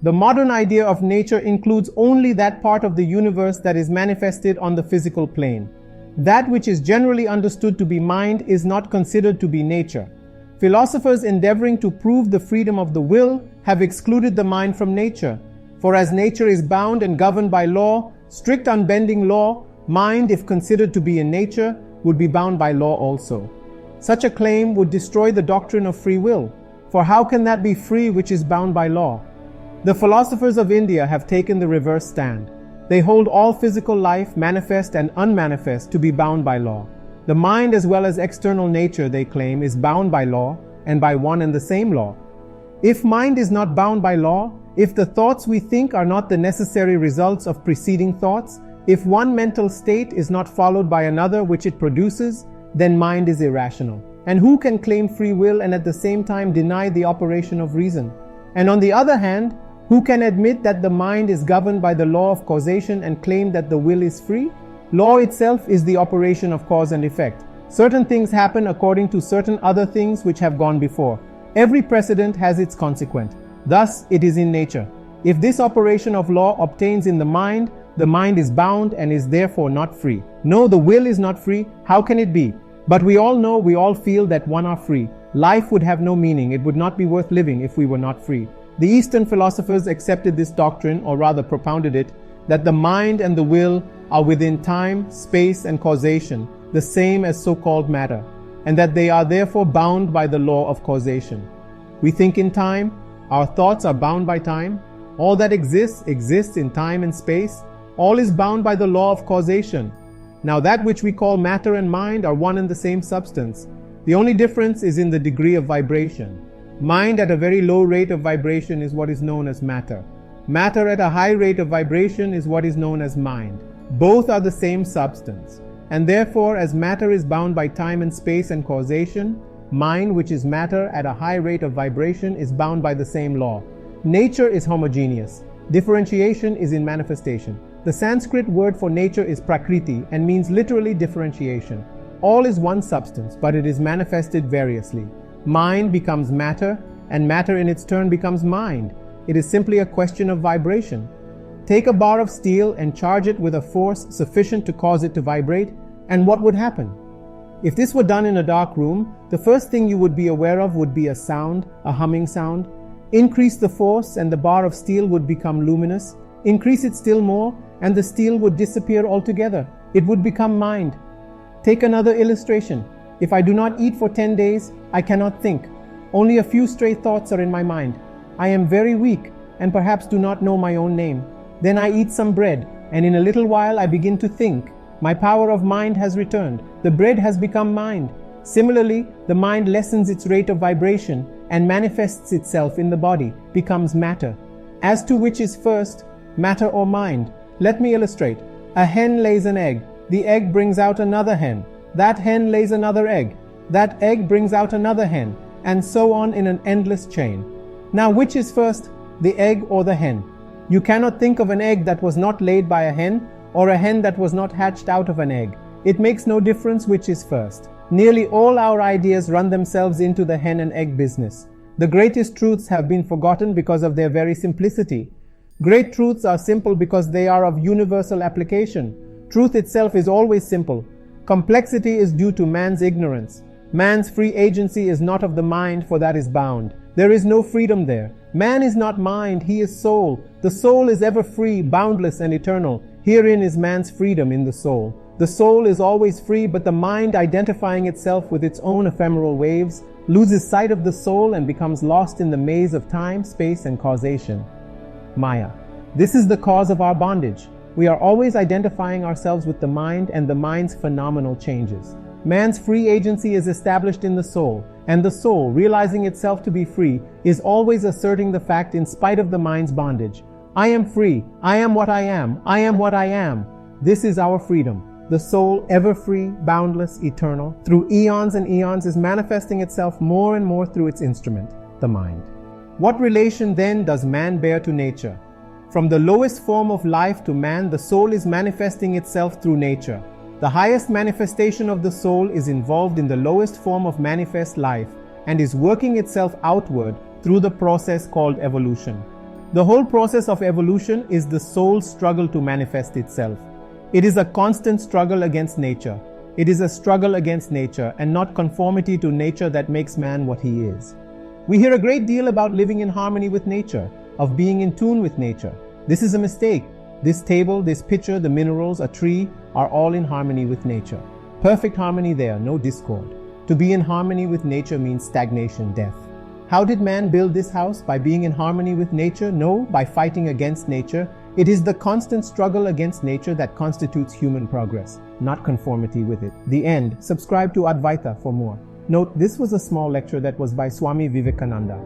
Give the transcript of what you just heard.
The modern idea of nature includes only that part of the universe that is manifested on the physical plane. That which is generally understood to be mind is not considered to be nature. Philosophers endeavoring to prove the freedom of the will have excluded the mind from nature. For as nature is bound and governed by law, strict unbending law, mind, if considered to be in nature, would be bound by law also. Such a claim would destroy the doctrine of free will, for how can that be free which is bound by law? The philosophers of India have taken the reverse stand. They hold all physical life, manifest and unmanifest, to be bound by law. The mind as well as external nature, they claim, is bound by law and by one and the same law. If mind is not bound by law, if the thoughts we think are not the necessary results of preceding thoughts, if one mental state is not followed by another which it produces, then mind is irrational. And who can claim free will and at the same time deny the operation of reason? And on the other hand, who can admit that the mind is governed by the law of causation and claim that the will is free? Law itself is the operation of cause and effect. Certain things happen according to certain other things which have gone before. Every precedent has its consequent. Thus it is in nature. If this operation of law obtains in the mind is bound and is therefore not free. No, the will is not free. How can it be? But we all know, we all feel that one are free. Life would have no meaning. It would not be worth living if we were not free. The Eastern philosophers accepted this doctrine, or rather propounded it, that the mind and the will are within time, space, and causation, the same as so-called matter, and that they are therefore bound by the law of causation. We think in time, our thoughts are bound by time, all that exists in time and space, all is bound by the law of causation. Now that which we call matter and mind are one and the same substance. The only difference is in the degree of vibration. Mind at a very low rate of vibration is what is known as matter. Matter at a high rate of vibration is what is known as mind. Both are the same substance. And therefore, as matter is bound by time and space and causation, mind, which is matter at a high rate of vibration, is bound by the same law. Nature is homogeneous. Differentiation is in manifestation. The Sanskrit word for nature is prakriti and means literally differentiation. All is one substance, but it is manifested variously. Mind becomes matter, and matter in its turn becomes mind. It is simply a question of vibration. Take a bar of steel and charge it with a force sufficient to cause it to vibrate, and what would happen? If this were done in a dark room, the first thing you would be aware of would be a sound, a humming sound. Increase the force and the bar of steel would become luminous. Increase it still more, and the steel would disappear altogether. It would become mind. Take another illustration. If I do not eat for 10 days, I cannot think. Only a few stray thoughts are in my mind. I am very weak and perhaps do not know my own name. Then I eat some bread, and in a little while I begin to think. My power of mind has returned. The bread has become mind. Similarly, the mind lessens its rate of vibration and manifests itself in the body, becomes matter. As to which is first, matter or mind? Let me illustrate. A hen lays an egg. The egg brings out another hen. That hen lays another egg. That egg brings out another hen, and so on in an endless chain. Now which is first, the egg or the hen? You cannot think of an egg that was not laid by a hen, or a hen that was not hatched out of an egg. It makes no difference which is first. Nearly all our ideas run themselves into the hen and egg business. The greatest truths have been forgotten because of their very simplicity. Great truths are simple because they are of universal application. Truth itself is always simple. Complexity is due to man's ignorance. Man's free agency is not of the mind, for that is bound. There is no freedom there. Man is not mind, he is soul. The soul is ever free, boundless and eternal. Herein is man's freedom, in the soul. The soul is always free, but the mind, identifying itself with its own ephemeral waves, loses sight of the soul and becomes lost in the maze of time, space and causation. Maya. This is the cause of our bondage. We are always identifying ourselves with the mind and the mind's phenomenal changes. Man's free agency is established in the soul, and the soul, realizing itself to be free, is always asserting the fact in spite of the mind's bondage. I am free. I am what I am. I am what I am. This is our freedom. The soul, ever free, boundless, eternal, through eons and eons, is manifesting itself more and more through its instrument, the mind. What relation then does man bear to nature? From the lowest form of life to man, the soul is manifesting itself through nature. The highest manifestation of the soul is involved in the lowest form of manifest life and is working itself outward through the process called evolution. The whole process of evolution is the soul's struggle to manifest itself. It is a constant struggle against nature. It is a struggle against nature and not conformity to nature that makes man what he is. We hear a great deal about living in harmony with nature, of being in tune with nature. This is a mistake. This table, this picture, the minerals, a tree are all in harmony with nature. Perfect harmony there, no discord. To be in harmony with nature means stagnation, death. How did man build this house? By being in harmony with nature? No, by fighting against nature. It is the constant struggle against nature that constitutes human progress, not conformity with it. The end. Subscribe to Advaita for more. Note, this was a small lecture that was by Swami Vivekananda.